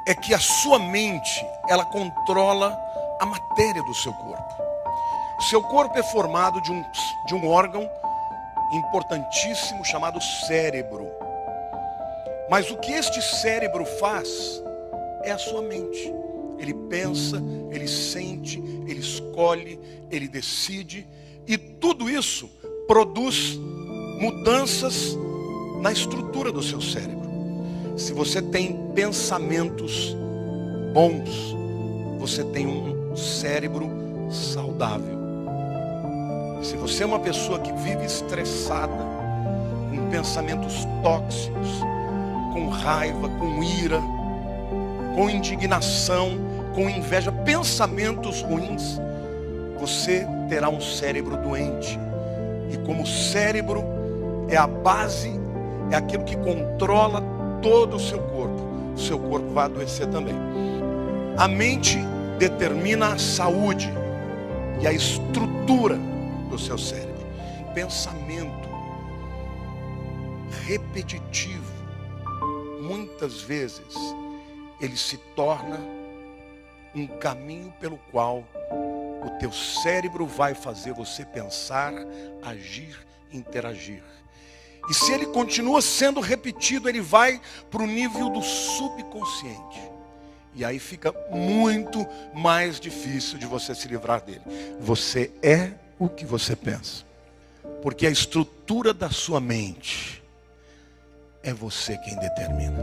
é que a sua mente, ela controla a matéria do seu corpo. O seu corpo é formado de um órgão importantíssimo chamado cérebro. Mas o que este cérebro faz é a sua mente. Ele pensa, ele sente, ele escolhe, ele decide. E tudo isso produz mudanças na estrutura do seu cérebro. Se você tem pensamentos bons, você tem um cérebro saudável. Se você é uma pessoa que vive estressada, com pensamentos tóxicos, com raiva, com ira, com indignação, com inveja, pensamentos ruins, você terá um cérebro doente. E como o cérebro é a base, é aquilo que controla todo o seu corpo vai adoecer também. A mente determina a saúde e a estrutura do seu cérebro. Pensamento repetitivo, muitas vezes, ele se torna um caminho pelo qual o teu cérebro vai fazer você pensar, agir, interagir. E se ele continua sendo repetido, ele vai para o nível do subconsciente. E aí fica muito mais difícil de você se livrar dele. Você é o que você pensa. Porque a estrutura da sua mente é você quem determina.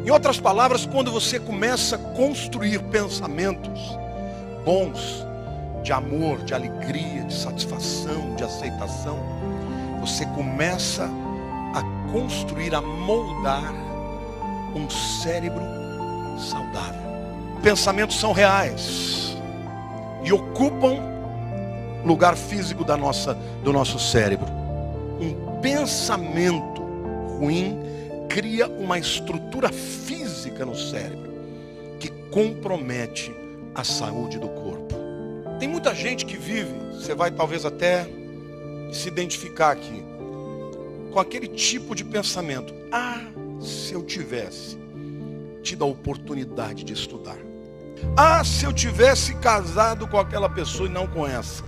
Em outras palavras, quando você começa a construir pensamentos bons, de amor, de alegria, de satisfação, de aceitação, você começa a construir, a moldar um cérebro saudável. Pensamentos são reais e ocupam lugar físico do nosso cérebro. Um pensamento ruim cria uma estrutura física no cérebro que compromete a saúde do corpo. Tem muita gente que vive, você vai talvez até se identificar aqui, com aquele tipo de pensamento. Ah, se eu tivesse tido a oportunidade de estudar. Ah, se eu tivesse casado com aquela pessoa e não com essa.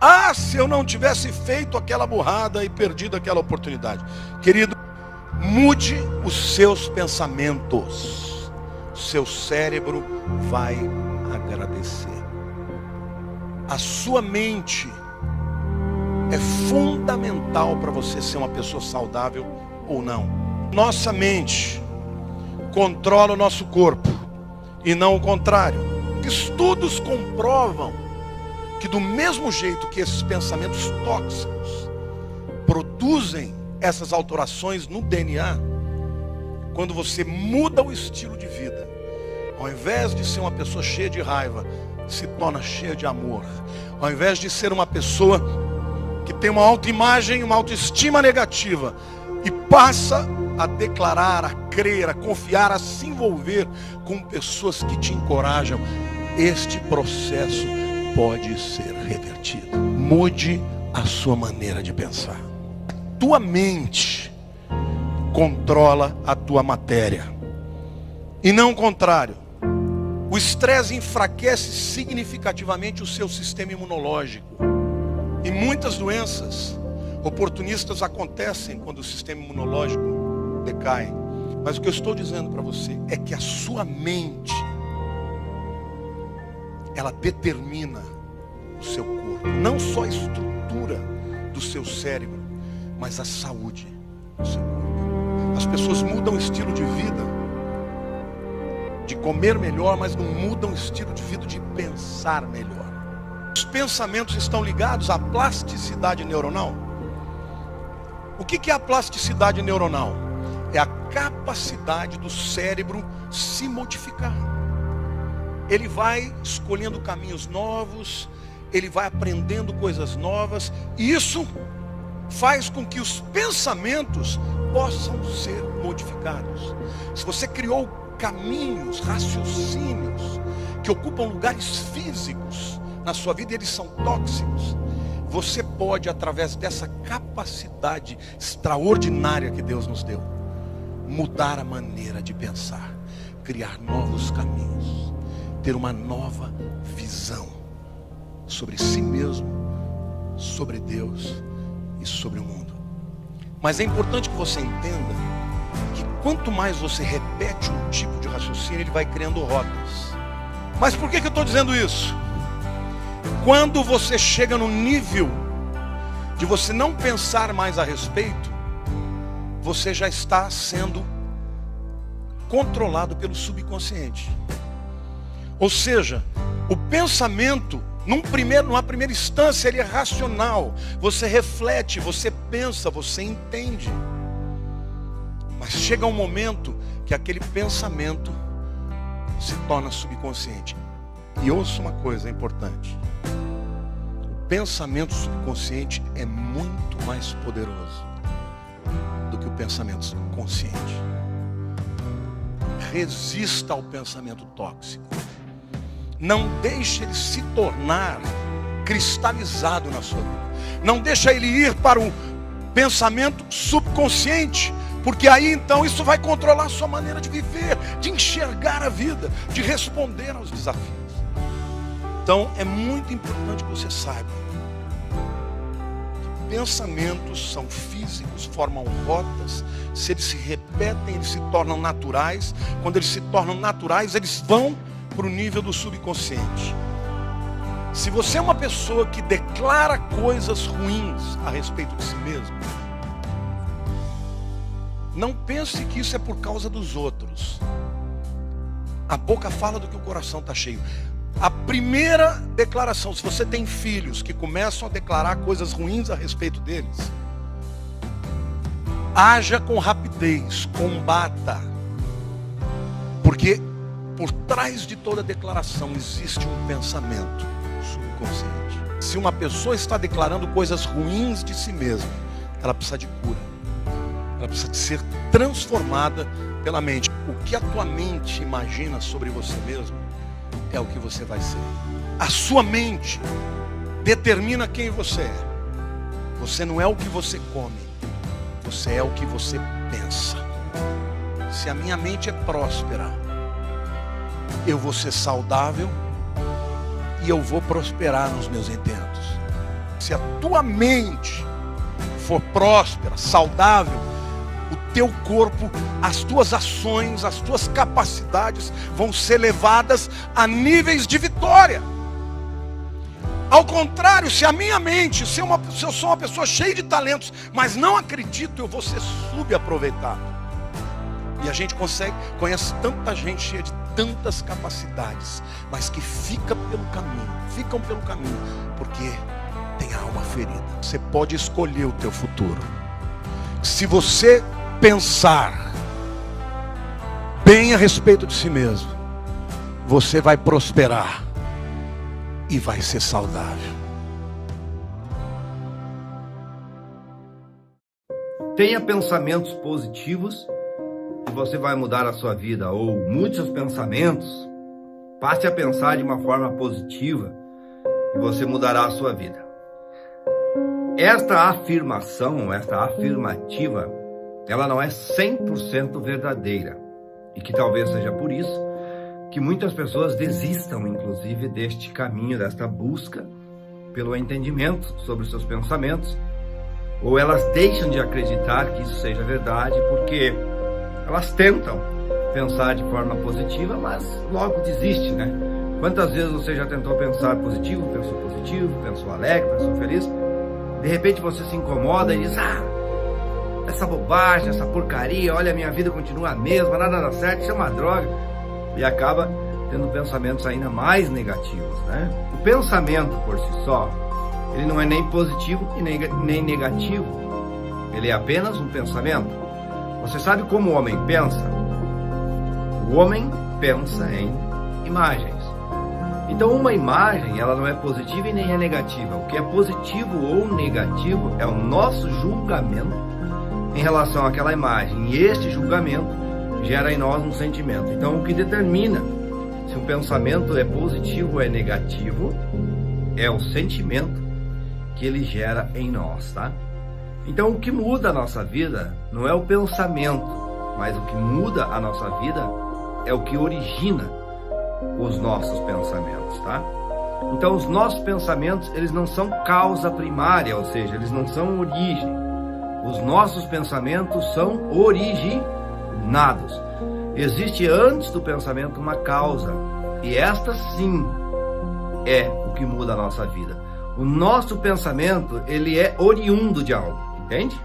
Ah, se eu não tivesse feito aquela burrada e perdido aquela oportunidade. Querido, mude os seus pensamentos. O seu cérebro vai agradecer. A sua mente é fundamental para você ser uma pessoa saudável ou não. Nossa mente controla o nosso corpo e não o contrário. Estudos comprovam que do mesmo jeito que esses pensamentos tóxicos produzem essas alterações no DNA, quando você muda o estilo de vida, ao invés de ser uma pessoa cheia de raiva, se torna cheia de amor. Ao invés de ser uma pessoa que tem uma autoimagem, uma autoestima negativa, e passa a declarar, a crer, a confiar, a se envolver com pessoas que te encorajam, este processo pode ser revertido. Mude a sua maneira de pensar. Tua mente controla a tua matéria e não o contrário. O estresse enfraquece significativamente o seu sistema imunológico. E muitas doenças oportunistas acontecem quando o sistema imunológico decai. Mas o que eu estou dizendo para você é que a sua mente, ela determina o seu corpo. Não só a estrutura do seu cérebro, mas a saúde do seu corpo. As pessoas mudam o estilo de vida, de comer melhor, mas não mudam o estilo de vida de pensar melhor. Os pensamentos estão ligados à plasticidade neuronal. O que é a plasticidade neuronal? É a capacidade do cérebro se modificar. Ele vai escolhendo caminhos novos, ele vai aprendendo coisas novas, e isso faz com que os pensamentos possam ser modificados. Se você criou caminhos, raciocínios que ocupam lugares físicos na sua vida, eles são tóxicos, você pode, através dessa capacidade extraordinária que Deus nos deu, mudar a maneira de pensar. criar novos caminhos, ter uma nova visão sobre si mesmo, sobre Deus e sobre o mundo. Mas é importante que você entenda que quanto mais você repete um tipo de raciocínio, ele vai criando rotas. Mas por que eu estou dizendo isso? Quando você chega no nível de você não pensar mais a respeito, você já está sendo controlado pelo subconsciente. Ou seja, o pensamento, numa primeira instância, ele é racional. Você reflete, você pensa, você entende. Mas chega um momento que aquele pensamento se torna subconsciente. E ouça uma coisa importante. O pensamento subconsciente é muito mais poderoso do que o pensamento consciente. Resista ao pensamento tóxico. Não deixe ele se tornar cristalizado na sua vida. Não deixe ele ir para o pensamento subconsciente, porque aí então isso vai controlar a sua maneira de viver, de enxergar a vida, de responder aos desafios. Então é muito importante que você saiba que pensamentos são físicos, formam rotas. Se eles se repetem, eles se tornam naturais. Quando eles se tornam naturais, eles vão para o nível do subconsciente. Se você é uma pessoa que declara coisas ruins a respeito de si mesmo, não pense que isso é por causa dos outros. A boca fala do que o coração está cheio. A primeira declaração, se você tem filhos que começam a declarar coisas ruins a respeito deles, haja com rapidez, combata. Porque por trás de toda declaração existe um pensamento subconsciente. Se uma pessoa está declarando coisas ruins de si mesma, ela precisa de cura. Ela precisa de ser transformada pela mente. O que a tua mente imagina sobre você mesmo é o que você vai ser. A sua mente determina quem você é. Você não é o que você come, você é o que você pensa. Se a minha mente é próspera, eu vou ser saudável e eu vou prosperar nos meus intentos. Se a tua mente for próspera, saudável, o teu corpo, as tuas ações, as tuas capacidades vão ser levadas a níveis de vitória. Ao contrário, se a minha mente, se eu sou uma pessoa cheia de talentos, mas não acredito, eu vou ser subaproveitado. E a gente conhece tanta gente cheia de tantas capacidades, mas que ficam pelo caminho, porque tem a alma ferida. Você pode escolher o teu futuro. Se você pensar bem a respeito de si mesmo, você vai prosperar e vai ser saudável. Tenha pensamentos positivos e você vai mudar a sua vida, ou mude seus pensamentos, passe a pensar de uma forma positiva e você mudará a sua vida. Esta afirmação, esta afirmativa, ela não é 100% verdadeira, e que talvez seja por isso que muitas pessoas desistam, inclusive, deste caminho, desta busca pelo entendimento sobre os seus pensamentos, ou elas deixam de acreditar que isso seja verdade, porque elas tentam pensar de forma positiva, mas logo desistem, né? Quantas vezes você já tentou pensar positivo, pensou alegre, pensou feliz? De repente você se incomoda e diz: essa bobagem, essa porcaria, olha, a minha vida continua a mesma, nada dá certo, isso é uma droga. E acaba tendo pensamentos ainda mais negativos, né? O pensamento por si só, ele não é nem positivo e nem negativo. Ele é apenas um pensamento. Você sabe como o homem pensa? O homem pensa em imagens. Então uma imagem, ela não é positiva e nem é negativa. O que é positivo ou negativo é o nosso julgamento em relação àquela imagem. E este julgamento gera em nós um sentimento. Então o que determina se o pensamento é positivo ou é negativo é o sentimento que ele gera em nós, tá? Então o que muda a nossa vida não é o pensamento, mas o que muda a nossa vida é o que origina os nossos pensamentos, tá? Então, os nossos pensamentos, eles não são causa primária, ou seja, eles não são origem. Os nossos pensamentos são originados. Existe antes do pensamento uma causa, e esta sim é o que muda a nossa vida. O nosso pensamento, ele é oriundo de algo, entende?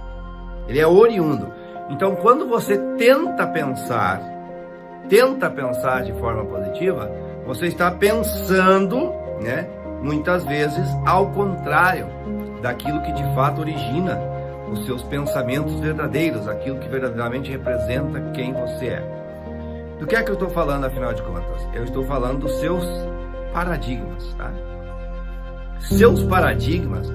Ele é oriundo. Então, quando você tenta pensar de forma positiva, você está pensando, né, muitas vezes ao contrário daquilo que de fato origina os seus pensamentos verdadeiros, aquilo que verdadeiramente representa quem você é. Do que é que eu estou falando, afinal de contas? Eu estou falando dos seus paradigmas, tá? Seus paradigmas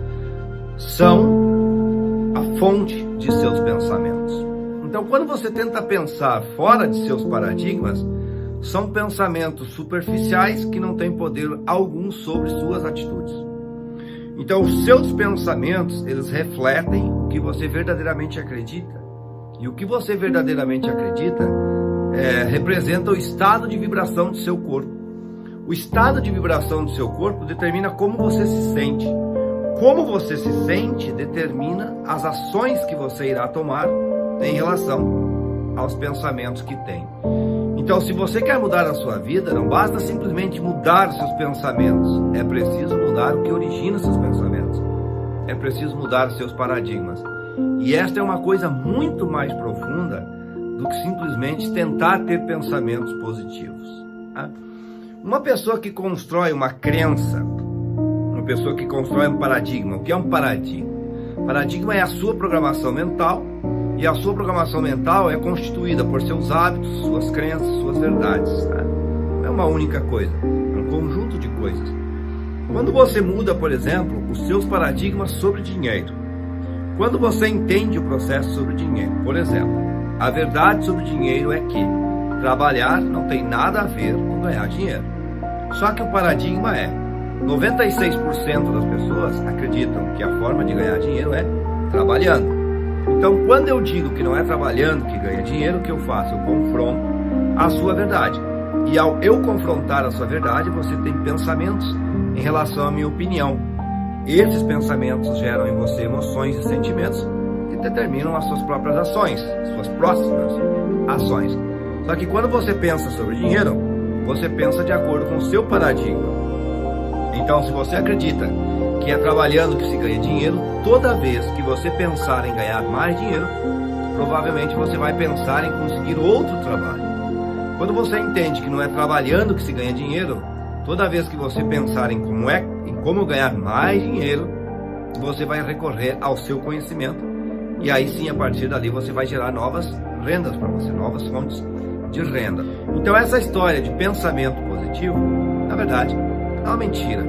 são a fonte de seus pensamentos. Então, quando você tenta pensar fora de seus paradigmas, são pensamentos superficiais que não têm poder algum sobre suas atitudes. Então, os seus pensamentos, eles refletem o que você verdadeiramente acredita. E o que você verdadeiramente acredita representa o estado de vibração do seu corpo. O estado de vibração do seu corpo determina como você se sente. Como você se sente determina as ações que você irá tomar em relação aos pensamentos que tem. Então, se você quer mudar a sua vida, não basta simplesmente mudar seus pensamentos. É preciso mudar o que origina seus pensamentos. É preciso mudar os seus paradigmas. E esta é uma coisa muito mais profunda do que simplesmente tentar ter pensamentos positivos. Tá? Uma pessoa que constrói uma crença, uma pessoa que constrói um paradigma. O que é um paradigma? Paradigma é a sua programação mental. E a sua programação mental é constituída por seus hábitos, suas crenças, suas verdades. Tá? Não é uma única coisa, é um conjunto de coisas. Quando você muda, por exemplo, os seus paradigmas sobre dinheiro, quando você entende o processo sobre dinheiro, por exemplo, a verdade sobre dinheiro é que trabalhar não tem nada a ver com ganhar dinheiro. Só que o paradigma é 96% das pessoas acreditam que a forma de ganhar dinheiro é trabalhando. Então, quando eu digo que não é trabalhando que ganha dinheiro, o que eu faço? Eu confronto a sua verdade. E ao eu confrontar a sua verdade, você tem pensamentos em relação à minha opinião. Esses pensamentos geram em você emoções e sentimentos que determinam as suas próprias ações, suas próximas ações. Só que quando você pensa sobre dinheiro, você pensa de acordo com o seu paradigma. Então, se você acredita que é trabalhando que se ganha dinheiro, toda vez que você pensar em ganhar mais dinheiro, provavelmente você vai pensar em conseguir outro trabalho. Quando você entende que não é trabalhando que se ganha dinheiro, toda vez que você pensar em como ganhar mais dinheiro, você vai recorrer ao seu conhecimento. E aí sim, a partir dali, você vai gerar novas rendas para você, novas fontes de renda. Então, essa história de pensamento positivo, na verdade, é uma mentira.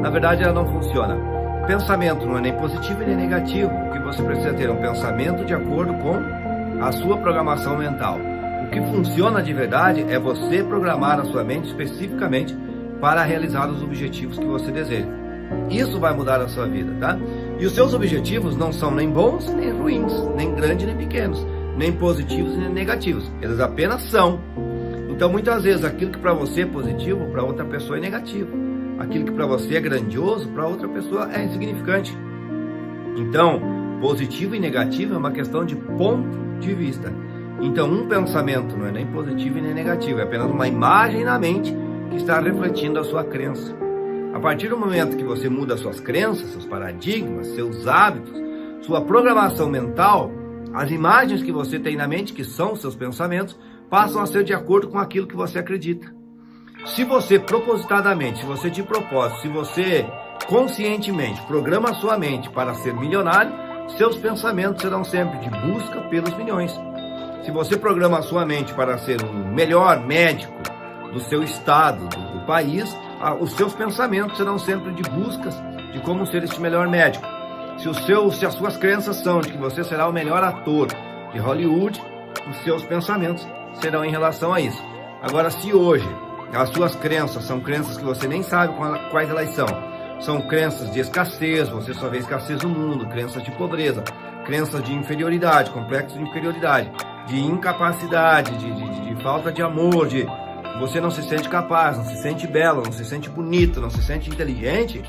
Na verdade, ela não funciona. Pensamento não é nem positivo nem negativo. O que você precisa ter é um pensamento de acordo com a sua programação mental. O que funciona de verdade é você programar a sua mente especificamente para realizar os objetivos que você deseja. Isso vai mudar a sua vida, tá? E os seus objetivos não são nem bons nem ruins, nem grandes nem pequenos, nem positivos nem negativos. Eles apenas são. Então, muitas vezes, aquilo que para você é positivo, para outra pessoa é negativo. Aquilo que para você é grandioso, para outra pessoa é insignificante. Então, positivo e negativo é uma questão de ponto de vista. Então, um pensamento não é nem positivo e nem negativo, é apenas uma imagem na mente que está refletindo a sua crença. A partir do momento que você muda suas crenças, seus paradigmas, seus hábitos, sua programação mental, as imagens que você tem na mente, que são os seus pensamentos, passam a ser de acordo com aquilo que você acredita. Se você propositadamente, se você de propósito, se você conscientemente programa a sua mente para ser milionário, seus pensamentos serão sempre de busca pelos milhões. Se você programa a sua mente para ser o melhor médico do seu estado, do país, os seus pensamentos serão sempre de buscas de como ser este melhor médico. Se as suas crenças são de que você será o melhor ator de Hollywood, os seus pensamentos serão em relação a isso. Agora, se hoje as suas crenças são crenças que você nem sabe quais elas são. São crenças de escassez, você só vê escassez no mundo, crenças de pobreza, crenças de inferioridade, complexo de inferioridade. de incapacidade, de falta de amor, de você não se sente capaz, não se sente belo, não se sente bonito, não se sente inteligente,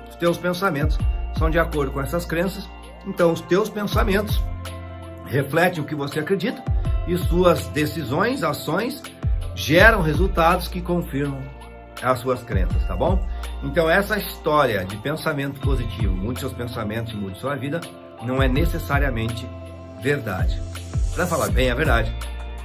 os teus pensamentos são de acordo com essas crenças. Então os teus pensamentos refletem o que você acredita e suas decisões, ações geram resultados que confirmam as suas crenças, tá bom? Então essa história de pensamento positivo, mude seus pensamentos e mude sua vida, não é necessariamente verdade. Para falar bem a verdade,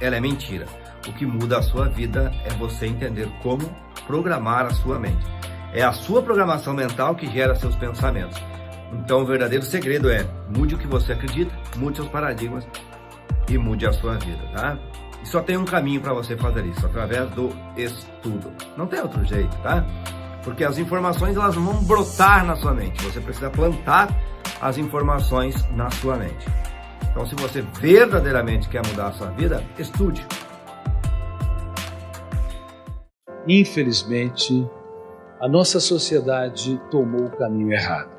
ela é mentira. O que muda a sua vida é você entender como programar a sua mente. É a sua programação mental que gera seus pensamentos. Então o verdadeiro segredo é: mude o que você acredita, mude seus paradigmas e mude a sua vida, tá? E só tem um caminho para você fazer isso, através do estudo. Não tem outro jeito, tá? Porque as informações, elas vão brotar na sua mente. Você precisa plantar as informações na sua mente. Então, se você verdadeiramente quer mudar a sua vida, estude. Infelizmente, a nossa sociedade tomou o caminho errado.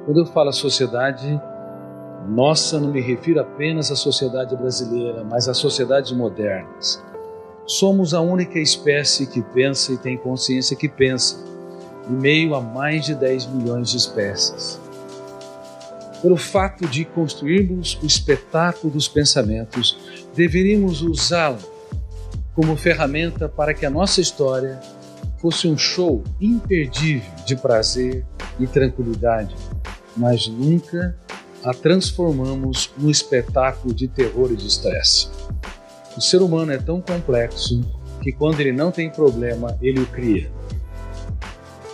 Quando eu falo sociedade, nossa, não me refiro apenas à sociedade brasileira, mas às sociedades modernas. Somos a única espécie que pensa e tem consciência que pensa, em meio a mais de 10 milhões de espécies. Pelo fato de construirmos o espetáculo dos pensamentos, deveríamos usá-lo como ferramenta para que a nossa história fosse um show imperdível de prazer e tranquilidade, mas nunca a transformamos num espetáculo de terror e de estresse. O ser humano é tão complexo que quando ele não tem problema, ele o cria.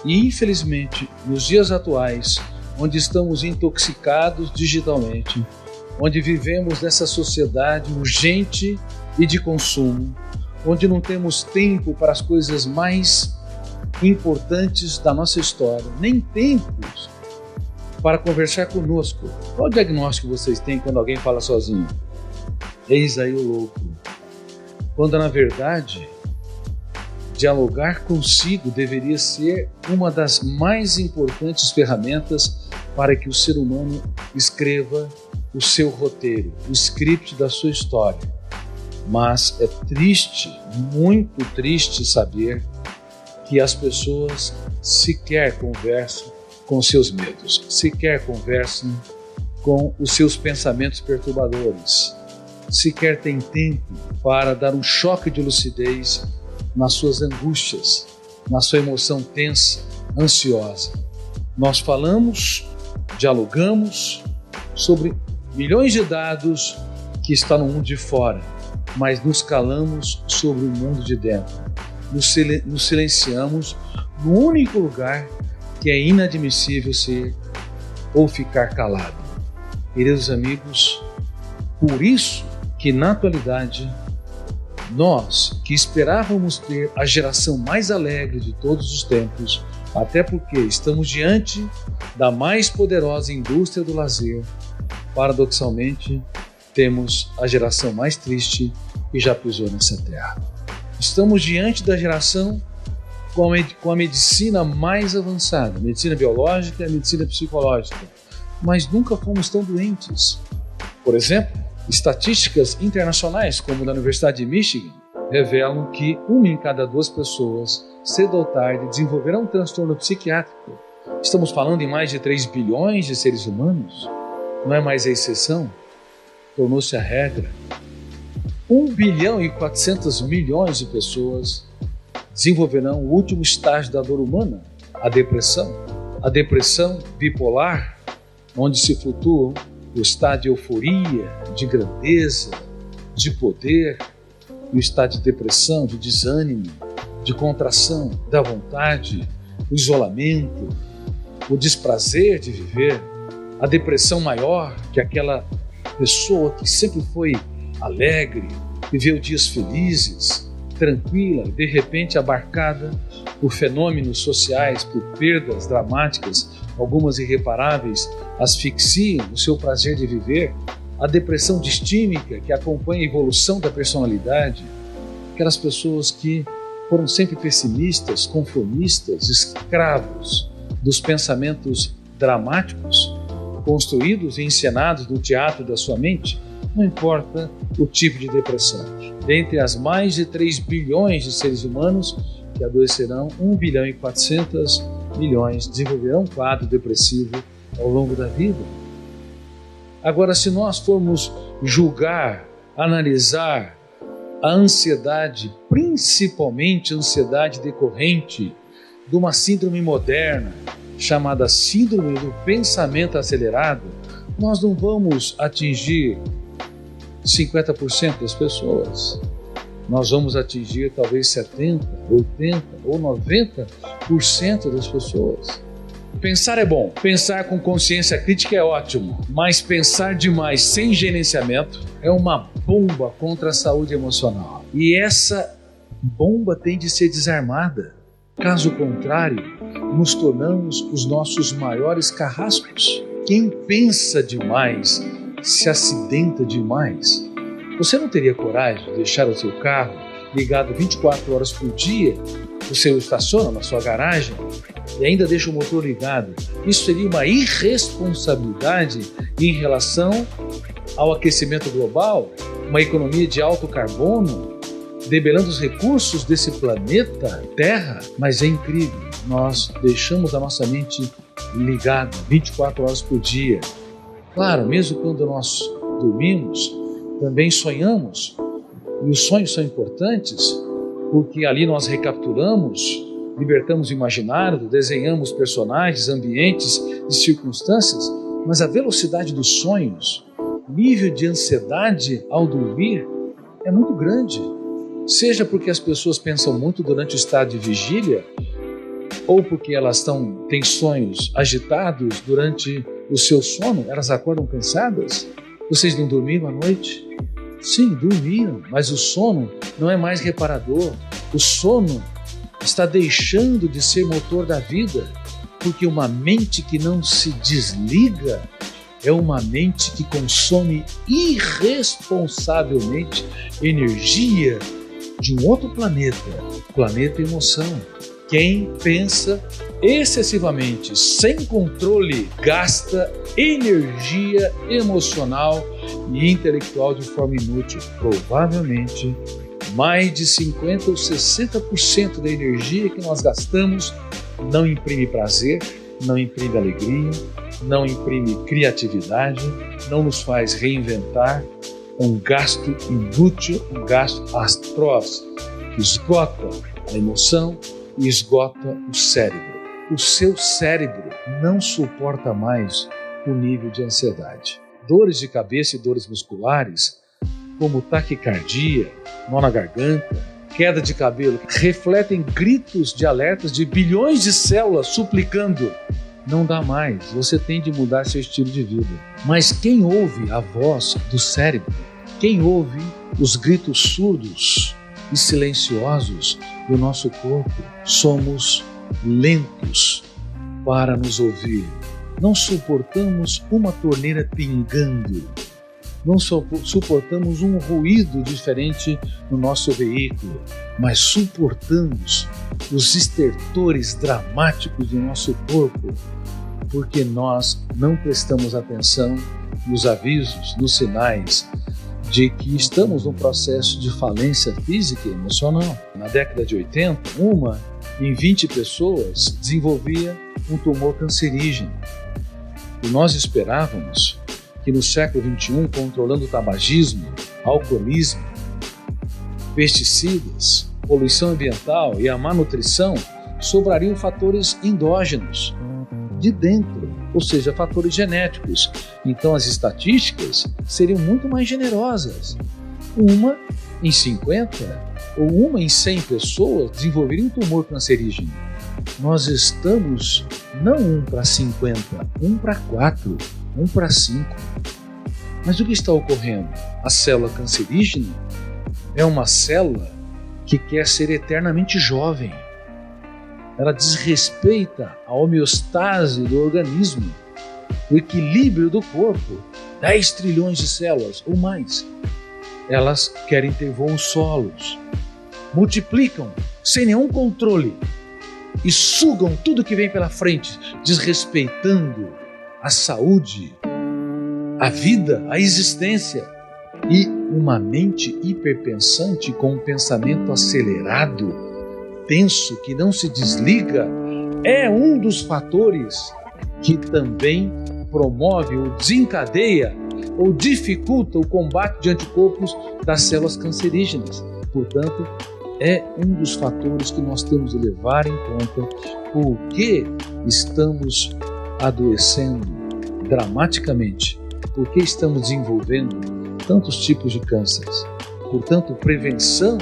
E infelizmente, nos dias atuais, onde estamos intoxicados digitalmente, onde vivemos nessa sociedade urgente e de consumo, onde não temos tempo para as coisas mais importantes da nossa história, nem tempos para conversar conosco. Qual o diagnóstico vocês têm quando alguém fala sozinho? Eis aí o louco. Quando na verdade, dialogar consigo deveria ser uma das mais importantes ferramentas para que o ser humano escreva o seu roteiro, o script da sua história. Mas é triste, muito triste saber que as pessoas sequer conversam com seus medos, sequer conversam com os seus pensamentos perturbadores, sequer tem tempo para dar um choque de lucidez nas suas angústias, na sua emoção tensa, ansiosa. Nós falamos, dialogamos sobre milhões de dados que estão no mundo de fora, mas nos calamos sobre o mundo de dentro. Nos silenciamos no único lugar que é inadmissível ser ou ficar calado. Queridos amigos, por isso que na atualidade, nós que esperávamos ter a geração mais alegre de todos os tempos, até porque estamos diante da mais poderosa indústria do lazer, paradoxalmente, temos a geração mais triste que já pisou nessa terra. Estamos diante da geração com a medicina mais avançada, a medicina biológica e a medicina psicológica, mas nunca fomos tão doentes. Por exemplo, estatísticas internacionais, como da Universidade de Michigan, revelam que 1 em cada 2 pessoas, cedo ou tarde, desenvolverá um transtorno psiquiátrico. Estamos falando em mais de 3 bilhões de seres humanos. Não é mais a exceção, tornou-se a regra. 1 bilhão e 400 milhões de pessoas desenvolverão o último estágio da dor humana, a depressão. A depressão bipolar, onde se flutuam o estado de euforia, de grandeza, de poder, e o estado de depressão, de desânimo, de contração da vontade, o isolamento, o desprazer de viver, a depressão maior, que é aquela pessoa que sempre foi alegre, viveu dias felizes, tranquila, e de repente abarcada por fenômenos sociais, por perdas dramáticas, algumas irreparáveis, asfixiam o seu prazer de viver, a depressão distímica que acompanha a evolução da personalidade, aquelas pessoas que foram sempre pessimistas, conformistas, escravos dos pensamentos dramáticos, construídos e encenados no teatro da sua mente. Não importa o tipo de depressão. Dentre as mais de 3 bilhões de seres humanos que adoecerão, 1 bilhão e 400 milhões desenvolverão um quadro depressivo ao longo da vida. Agora, se nós formos julgar, analisar a ansiedade, principalmente a ansiedade decorrente de uma síndrome moderna, chamada síndrome do pensamento acelerado, nós não vamos atingir 50% das pessoas. Nós vamos atingir talvez 70%, 80% ou 90% das pessoas. Pensar é bom, pensar com consciência crítica é ótimo, mas pensar demais sem gerenciamento é uma bomba contra a saúde emocional. E essa bomba tem de ser desarmada. Caso contrário, nos tornamos os nossos maiores carrascos. Quem pensa demais se acidenta demais. Você não teria coragem de deixar o seu carro ligado 24 horas por dia? Você o estaciona na sua garagem e ainda deixa o motor ligado. Isso seria uma irresponsabilidade em relação ao aquecimento global, uma economia de alto carbono, debelando os recursos desse planeta Terra. Mas é incrível, nós deixamos a nossa mente ligada 24 horas por dia. Claro, mesmo quando nós dormimos, também sonhamos, e os sonhos são importantes, porque ali nós recapturamos, libertamos o imaginário, desenhamos personagens, ambientes e circunstâncias, mas a velocidade dos sonhos, nível de ansiedade ao dormir é muito grande. Seja porque as pessoas pensam muito durante o estado de vigília, ou porque elas têm sonhos agitados durante o seu sono, elas acordam cansadas. Vocês não dormiram à noite? Sim, dormiram, mas o sono não é mais reparador. O sono está deixando de ser motor da vida, porque uma mente que não se desliga é uma mente que consome irresponsavelmente energia de um outro planeta, planeta emoção. Quem pensa excessivamente, sem controle, gasta energia emocional e intelectual de forma inútil. Provavelmente, mais de 50% ou 60% da energia que nós gastamos não imprime prazer, não imprime alegria, não imprime criatividade, não nos faz reinventar. Um gasto inútil, um gasto atroz, que esgota a emoção e esgota o cérebro. O seu cérebro não suporta mais o nível de ansiedade. Dores de cabeça e dores musculares, como taquicardia, nó na garganta, queda de cabelo, refletem gritos de alertas de bilhões de células suplicando: não dá mais, você tem de mudar seu estilo de vida. Mas quem ouve a voz do cérebro, quem ouve os gritos surdos e silenciosos do nosso corpo, somos lentos para nos ouvir. Não suportamos uma torneira pingando, não suportamos um ruído diferente no nosso veículo, mas suportamos os estertores dramáticos do nosso corpo, porque nós não prestamos atenção nos avisos, nos sinais de que estamos num processo de falência física e emocional. Na década de 80, uma em 20 pessoas desenvolvia um tumor cancerígeno. E nós esperávamos que no século XXI, controlando o tabagismo, alcoolismo, pesticidas, poluição ambiental e a má nutrição, sobrariam fatores endógenos, de dentro, ou seja, fatores genéticos. Então as estatísticas seriam muito mais generosas. Uma em 50 ou uma em 100 pessoas desenvolveriam um tumor cancerígeno. Nós estamos não 1 para 50, 1 para 4, 1 para 5. Mas o que está ocorrendo? A célula cancerígena é uma célula que quer ser eternamente jovem. Ela desrespeita a homeostase do organismo, o equilíbrio do corpo. 10 trilhões de células ou mais. Elas querem ter voos solos, multiplicam sem nenhum controle e sugam tudo que vem pela frente, desrespeitando a saúde, a vida, a existência. E uma mente hiperpensante com um pensamento acelerado, tenso, que não se desliga, é um dos fatores que também promove ou desencadeia ou dificulta o combate de anticorpos das células cancerígenas. Portanto, é um dos fatores que nós temos de levar em conta porque estamos adoecendo dramaticamente, porque estamos desenvolvendo tantos tipos de cânceres. Portanto, prevenção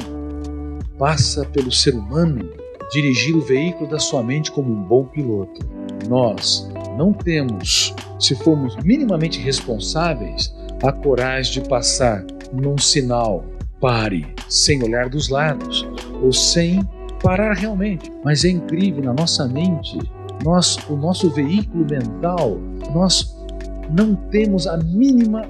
passa pelo ser humano dirigir o veículo da sua mente como um bom piloto. Nós não temos, se formos minimamente responsáveis, a coragem de passar num sinal pare, sem olhar dos lados, ou sem parar realmente. Mas é incrível, na nossa mente, o nosso veículo mental, nós não temos a mínima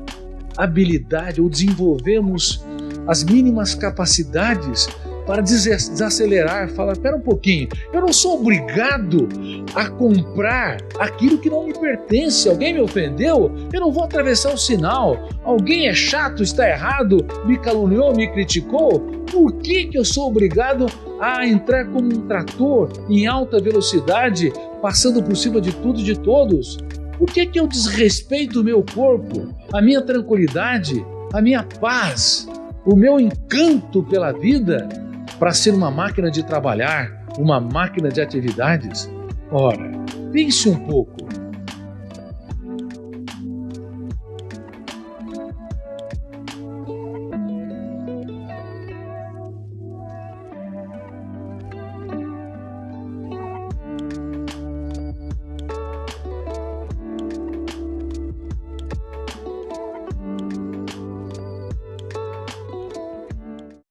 habilidade ou desenvolvemos as mínimas capacidades para desacelerar, falar, espera um pouquinho, eu não sou obrigado a comprar aquilo que não me pertence. Alguém me ofendeu, eu não vou atravessar o sinal. Alguém é chato, está errado, me caluniou, me criticou. Por que eu sou obrigado a entrar como um trator em alta velocidade, passando por cima de tudo e de todos? Por que eu desrespeito o meu corpo, a minha tranquilidade, a minha paz, o meu encanto pela vida, para ser uma máquina de trabalhar, uma máquina de atividades? Ora, pense um pouco.